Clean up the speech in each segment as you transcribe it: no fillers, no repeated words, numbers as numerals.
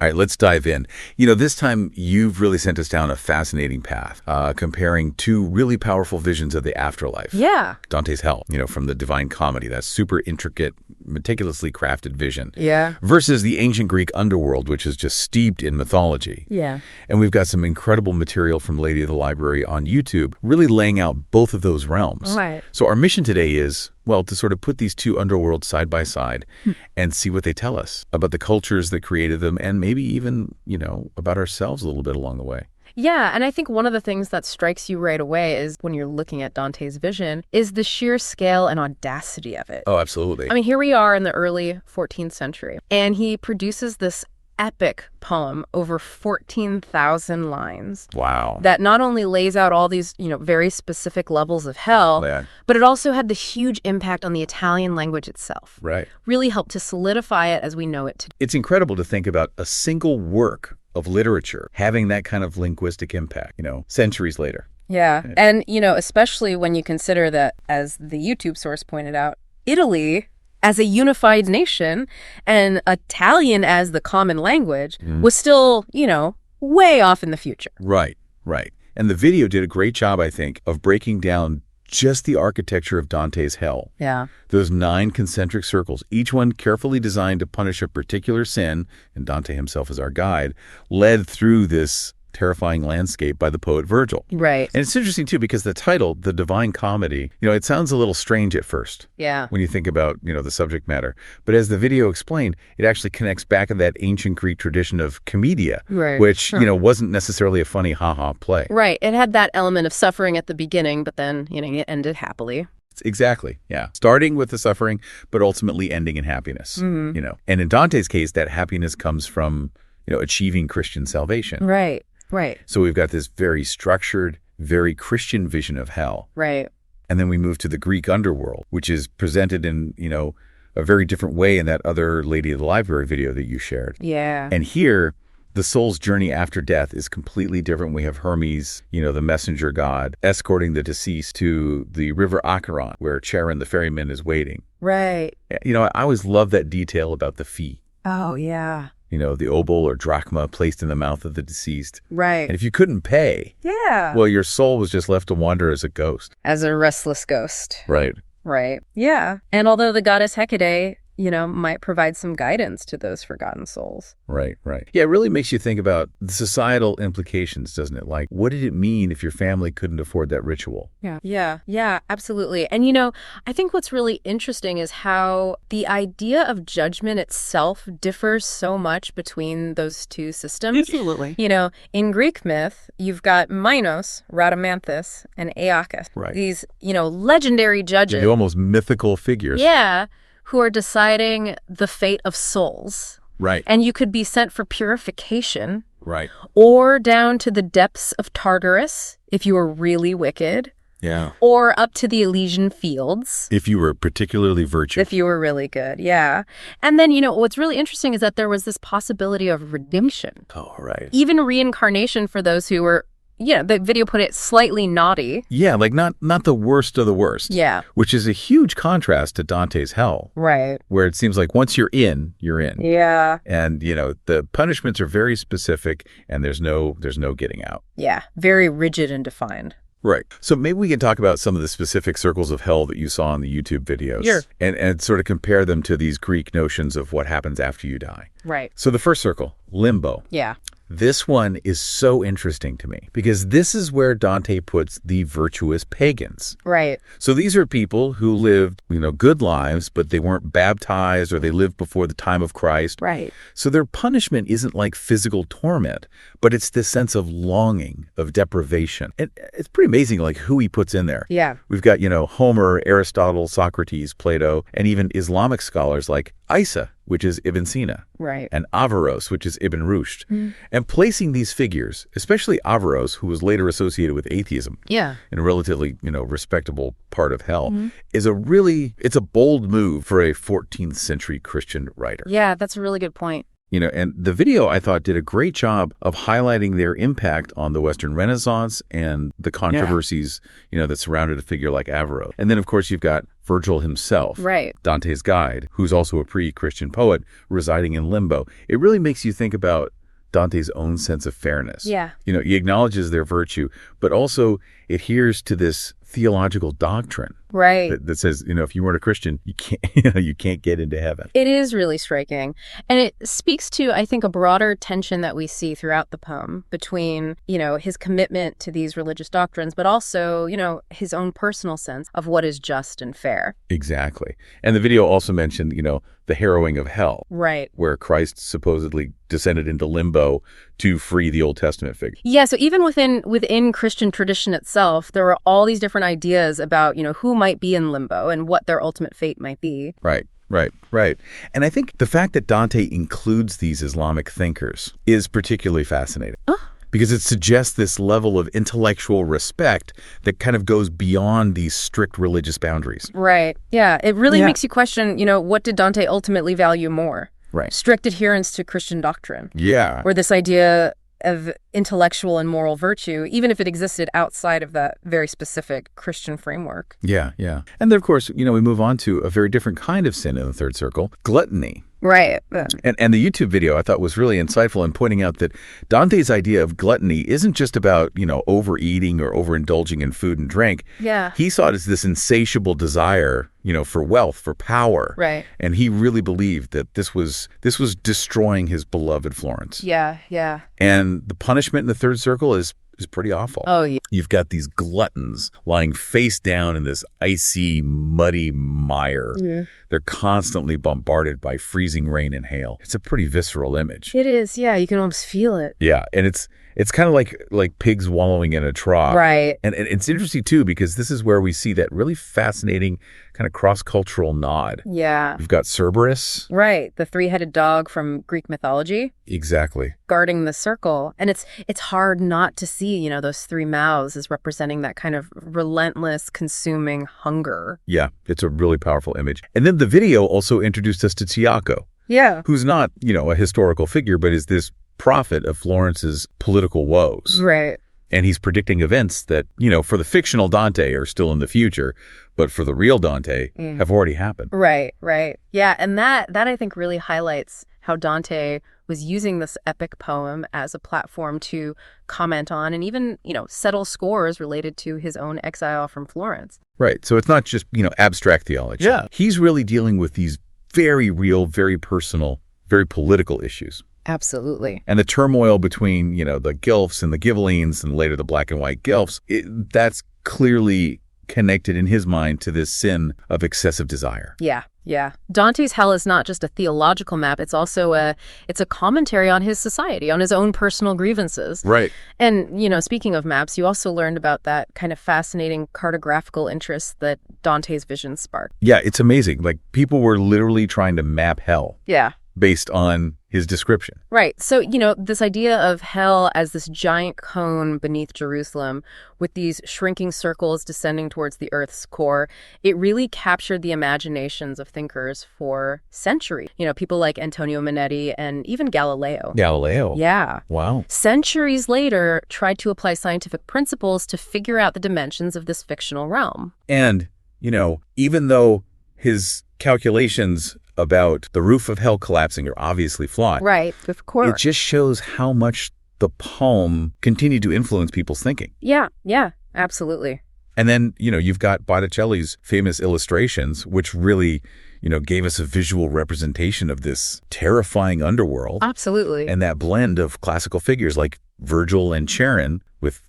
All right, let's dive in. This time you've really sent us down a fascinating path, comparing two really powerful visions of the afterlife. Yeah. Dante's Hell, from the Divine Comedy, that super intricate, meticulously crafted vision. Yeah. Versus the ancient Greek underworld, which is just steeped in mythology. Yeah. And we've got some incredible material from Lady of the Library on YouTube, really laying out both of those realms. Right. So our mission today is, well, to sort of put these two underworlds side by side and see what they tell us about the cultures that created them and maybe even, about ourselves a little bit along the way. Yeah, and I think one of the things that strikes you right away is when you're looking at Dante's vision is the sheer scale and audacity of it. Oh, absolutely. I mean, here we are in the early 14th century, and he produces this epic poem over 14,000 lines. Wow. That not only lays out all these, very specific levels of hell, but it also had the huge impact on the Italian language itself. Right. Really helped to solidify it as we know it today. It's incredible to think about a single work of literature having that kind of linguistic impact, centuries later. Yeah. And, especially when you consider that, as the YouTube source pointed out, Italy as a unified nation and Italian as the common language was still, way off in the future. Right. And the video did a great job, I think, of breaking down just the architecture of Dante's Hell. Yeah. Those 9 concentric circles, each one carefully designed to punish a particular sin, and Dante himself is our guide, led through this terrifying landscape by the poet Virgil. Right. And it's interesting, too, because the title, The Divine Comedy, it sounds a little strange at first. Yeah. When you think about, the subject matter. But as the video explained, it actually connects back to that ancient Greek tradition of commedia, which, wasn't necessarily a funny ha-ha play. Right. It had that element of suffering at the beginning, but then, it ended happily. Exactly. Yeah. Starting with the suffering, but ultimately ending in happiness, And in Dante's case, that happiness comes from, achieving Christian salvation. Right. So we've got this very structured, very Christian vision of hell. Right. And then we move to the Greek underworld, which is presented in, a very different way in that other Lady of the Library video that you shared. Yeah. And here, the soul's journey after death is completely different. We have Hermes, the messenger god, escorting the deceased to the river Acheron, where Charon, the ferryman, is waiting. Right. I always love that detail about the fee. Oh, yeah. The obol or drachma placed in the mouth of the deceased. Right. And if you couldn't pay, well, your soul was just left to wander as a ghost. As a restless ghost. Right. Right. Yeah. And although the goddess Hecate, might provide some guidance to those forgotten souls. Right. Yeah, it really makes you think about the societal implications, doesn't it? Like, what did it mean if your family couldn't afford that ritual? Yeah, absolutely. And, I think what's really interesting is how the idea of judgment itself differs so much between those two systems. Absolutely. In Greek myth, you've got Minos, Rhadamanthus, and Aeacus. Right. These, legendary judges. They're almost mythical figures. Yeah. Who are deciding the fate of souls. Right. And you could be sent for purification. Right. Or down to the depths of Tartarus, if you were really wicked. Yeah. Or up to the Elysian fields. If you were particularly virtuous. If you were really good, yeah. And then, what's really interesting is that there was this possibility of redemption. Oh, right. Even reincarnation for those who were, the video put it slightly naughty. Yeah, like not the worst of the worst. Yeah. Which is a huge contrast to Dante's Hell. Right. Where it seems like once you're in, you're in. Yeah. And, the punishments are very specific and there's no getting out. Yeah. Very rigid and defined. Right. So maybe we can talk about some of the specific circles of hell that you saw in the YouTube videos. Sure. And sort of compare them to these Greek notions of what happens after you die. Right. So the first circle, Limbo. Yeah. This one is so interesting to me because this is where Dante puts the virtuous pagans. Right. So these are people who lived, good lives, but they weren't baptized or they lived before the time of Christ. Right. So their punishment isn't like physical torment, but it's this sense of longing, of deprivation. And it's pretty amazing like who he puts in there. Yeah. We've got, Homer, Aristotle, Socrates, Plato, and even Islamic scholars like Isa, which is Ibn Sina. Right. And Averroes, which is Ibn Rushd. And placing these figures, especially Averroes, who was later associated with atheism in a relatively, respectable part of hell, is it's a bold move for a 14th century Christian writer. Yeah, that's a really good point. And the video, I thought, did a great job of highlighting their impact on the Western Renaissance and the controversies, that surrounded a figure like Averroes. And then, of course, you've got Virgil himself, right, Dante's guide, who's also a pre-Christian poet residing in Limbo. It really makes you think about Dante's own sense of fairness. Yeah. He acknowledges their virtue, but also adheres to this theological doctrine. Right. That says, if you weren't a Christian, you can't, you can't get into heaven. It is really striking. And it speaks to, I think, a broader tension that we see throughout the poem between, his commitment to these religious doctrines, but also, his own personal sense of what is just and fair. Exactly. And the video also mentioned, the harrowing of hell. Right. Where Christ supposedly descended into limbo to free the Old Testament figure. Yeah, so even within Christian tradition itself, there were all these different ideas about, who might be in limbo and what their ultimate fate might be. Right. And I think the fact that Dante includes these Islamic thinkers is particularly fascinating. Because it suggests this level of intellectual respect that kind of goes beyond these strict religious boundaries. Right. Yeah. It really makes you question, what did Dante ultimately value more? Right. Strict adherence to Christian doctrine. Yeah. Or this idea of intellectual and moral virtue, even if it existed outside of that very specific Christian framework. Yeah. And then, of course, we move on to a very different kind of sin in the third circle, gluttony. Right. And the YouTube video I thought was really insightful in pointing out that Dante's idea of gluttony isn't just about, overeating or overindulging in food and drink. Yeah. He saw it as this insatiable desire, for wealth, for power. Right. And he really believed that this was destroying his beloved Florence. Yeah. And the punishment in the third circle is pretty awful. Oh, yeah. You've got these gluttons lying face down in this icy, muddy mire. Yeah. They're constantly bombarded by freezing rain and hail. It's a pretty visceral image. It is, yeah. You can almost feel it. Yeah, and it's kind of like pigs wallowing in a trough. Right. And it's interesting, too, because this is where we see that really fascinating kind of cross-cultural nod. Yeah. You've got Cerberus. Right, the three-headed dog from Greek mythology. Exactly. Guarding the circle. And it's hard not to see, those three mouths as representing that kind of relentless, consuming hunger. Yeah, it's a really powerful image. And then the video also introduced us to Tiaco. Yeah. Who's not, a historical figure, but is this prophet of Florence's political woes. Right. And he's predicting events that, for the fictional Dante are still in the future, but for the real Dante have already happened. Right. Yeah, and that I think really highlights how Dante was using this epic poem as a platform to comment on and even, settle scores related to his own exile from Florence. Right. So it's not just, abstract theology. Yeah. He's really dealing with these very real, very personal, very political issues. Absolutely. And the turmoil between, the Guelphs and the Ghibellines and later the black and white Guelphs, that's clearly connected in his mind to this sin of excessive desire. Yeah. Dante's hell is not just a theological map. It's also a commentary on his society, on his own personal grievances. Right. And, speaking of maps, you also learned about that kind of fascinating cartographical interest that Dante's vision sparked. Yeah, it's amazing. Like, people were literally trying to map hell. Yeah. Based on his description. Right. So, this idea of hell as this giant cone beneath Jerusalem with these shrinking circles descending towards the earth's core, it really captured the imaginations of thinkers for centuries. People like Antonio Manetti and even Galileo. Yeah. Wow. Centuries later, tried to apply scientific principles to figure out the dimensions of this fictional realm. And, even though his calculations about the roof of hell collapsing are obviously flawed. Right, of course. It just shows how much the poem continued to influence people's thinking. Yeah, absolutely. And then, you've got Botticelli's famous illustrations, which really, gave us a visual representation of this terrifying underworld. Absolutely. And that blend of classical figures like Virgil and Charon with,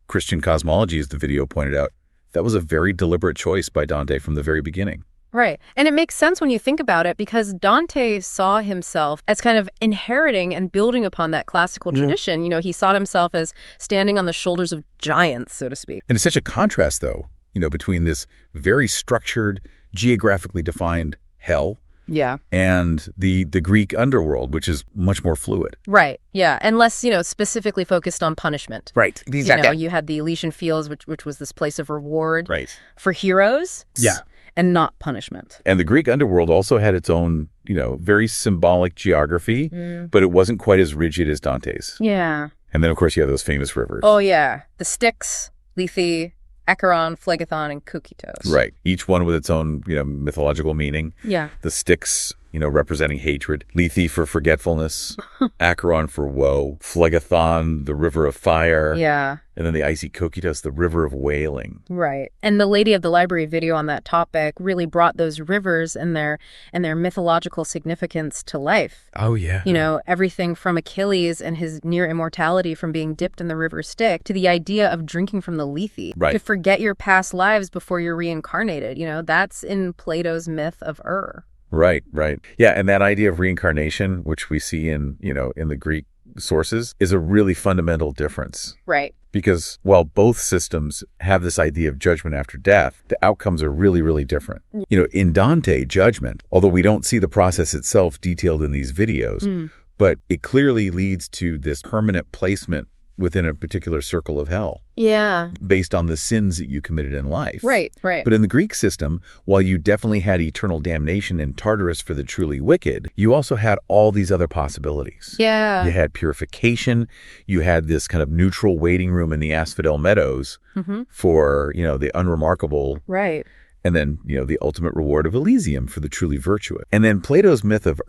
Christian cosmology, as the video pointed out. That was a very deliberate choice by Dante from the very beginning. Right. And it makes sense when you think about it because Dante saw himself as kind of inheriting and building upon that classical tradition. He saw himself as standing on the shoulders of giants, so to speak. And it's such a contrast, though, between this very structured, geographically defined hell and the Greek underworld, which is much more fluid. Right. Yeah. And less, specifically focused on punishment. Right. Exactly. You had the Elysian Fields, which was this place of reward for heroes. Yeah. And not punishment. And the Greek underworld also had its own, very symbolic geography, but it wasn't quite as rigid as Dante's. Yeah. And then, of course, you have those famous rivers. Oh, yeah. The Styx, Lethe, Acheron, Phlegethon, and Kukitos. Right. Each one with its own, mythological meaning. Yeah. The Styx, representing hatred. Lethe for forgetfulness. Acheron for woe. Phlegethon, the river of fire. Yeah. And then the icy Kokitos, the river of wailing. Right. And the Lady of the Library video on that topic really brought those rivers and their mythological significance to life. Oh, yeah. Everything from Achilles and his near immortality from being dipped in the river Styx to the idea of drinking from the Lethe. Right. To forget your past lives before you're reincarnated. That's in Plato's myth of Right. Yeah, and that idea of reincarnation, which we see in the Greek sources, is a really fundamental difference. Right. Because while both systems have this idea of judgment after death, the outcomes are really, really different. In Dante, judgment, although we don't see the process itself detailed in these videos, but it clearly leads to this permanent placement within a particular circle of hell. Yeah. Based on the sins that you committed in life. Right. But in the Greek system, while you definitely had eternal damnation in Tartarus for the truly wicked, you also had all these other possibilities. Yeah. You had purification. You had this kind of neutral waiting room in the Asphodel Meadows for, the unremarkable. Right. And then, the ultimate reward of Elysium for the truly virtuous. And then Plato's myth of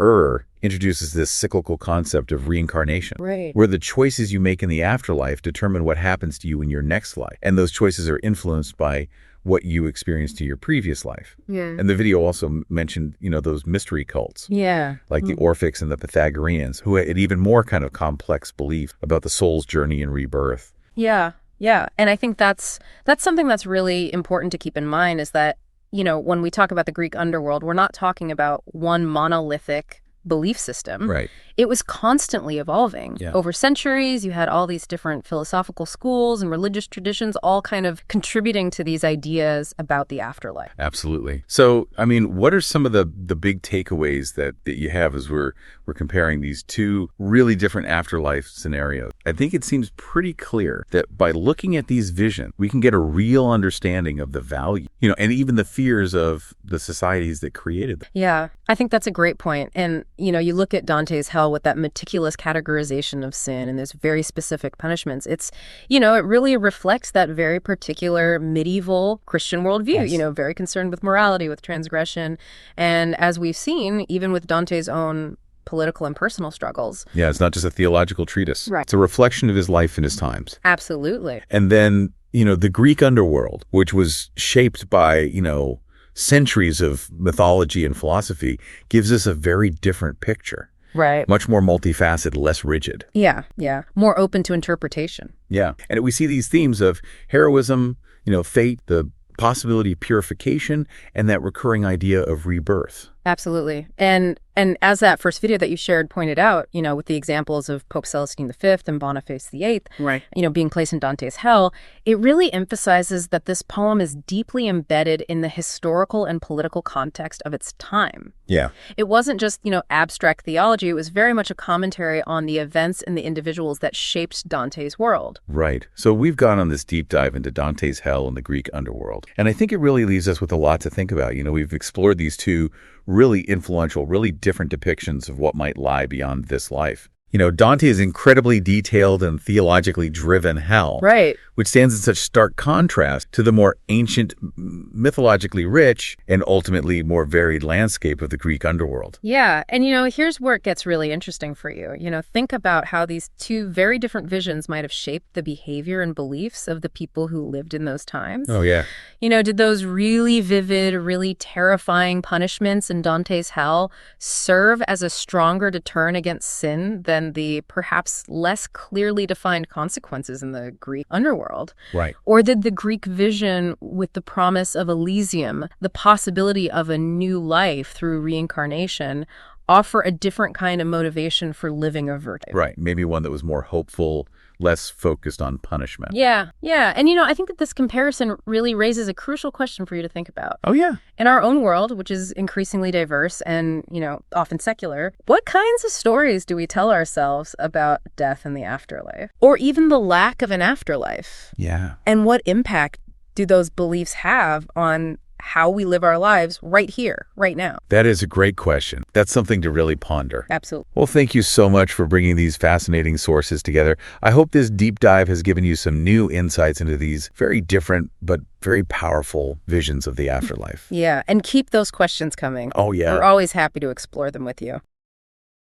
introduces this cyclical concept of reincarnation, right, where the choices you make in the afterlife determine what happens to you in your next life. And those choices are influenced by what you experienced in your previous life. Yeah. And the video also mentioned, those mystery cults. Yeah. Like the Orphics and the Pythagoreans, who had even more kind of complex belief about the soul's journey and rebirth. Yeah. And I think that's something that's really important to keep in mind is that, when we talk about the Greek underworld, we're not talking about one monolithic belief system. Right. It was constantly evolving. Yeah. Over centuries, you had all these different philosophical schools and religious traditions all kind of contributing to these ideas about the afterlife. Absolutely. So, what are some of the big takeaways that you have as we're comparing these two really different afterlife scenarios? I think it seems pretty clear that by looking at these visions, we can get a real understanding of the value, and even the fears of the societies that created them. Yeah, I think that's a great point. And, you look at Dante's hell with that meticulous categorization of sin and those very specific punishments. It's, it really reflects that very particular medieval Christian worldview, Yes. Very concerned with morality, with transgression. And as we've seen, even with Dante's own political and personal struggles. Yeah, it's not just a theological treatise. Right. It's a reflection of his life and his times. Absolutely. And then, the Greek underworld, which was shaped by, centuries of mythology and philosophy, gives us a very different picture. Right. Much more multifaceted, less rigid. Yeah. More open to interpretation. Yeah. And we see these themes of heroism, fate, the possibility of purification, and that recurring idea of rebirth. Absolutely. And as that first video that you shared pointed out, with the examples of Pope Celestine V and Boniface VIII, right, being placed in Dante's hell, it really emphasizes that this poem is deeply embedded in the historical and political context of its time. Yeah. It wasn't just, abstract theology. It was very much a commentary on the events and the individuals that shaped Dante's world. Right. So we've gone on this deep dive into Dante's hell and the Greek underworld. And I think it really leaves us with a lot to think about. We've explored these two really influential, really different depictions of what might lie beyond this life. Dante is incredibly detailed and theologically driven hell, right, which stands in such stark contrast to the more ancient, mythologically rich, and ultimately more varied landscape of the Greek underworld. Yeah. And, here's where it gets really interesting for you. Think about how these two very different visions might have shaped the behavior and beliefs of the people who lived in those times. Oh, yeah. Did those really vivid, really terrifying punishments in Dante's hell serve as a stronger deterrent against sin than the perhaps less clearly defined consequences in the Greek underworld? Right. Or did the Greek vision with the promise of Elysium, the possibility of a new life through reincarnation, offer a different kind of motivation for living a virtue? Right. Maybe one that was more hopeful, less focused on punishment. Yeah. And, I think that this comparison really raises a crucial question for you to think about. Oh, yeah. In our own world, which is increasingly diverse and, often secular, what kinds of stories do we tell ourselves about death and the afterlife? Or even the lack of an afterlife? Yeah. And what impact do those beliefs have on how we live our lives right here, right now? That is a great question. That's something to really ponder. Absolutely. Well, thank you so much for bringing these fascinating sources together. I hope this deep dive has given you some new insights into these very different but very powerful visions of the afterlife. Yeah, and keep those questions coming. Oh, yeah. We're always happy to explore them with you.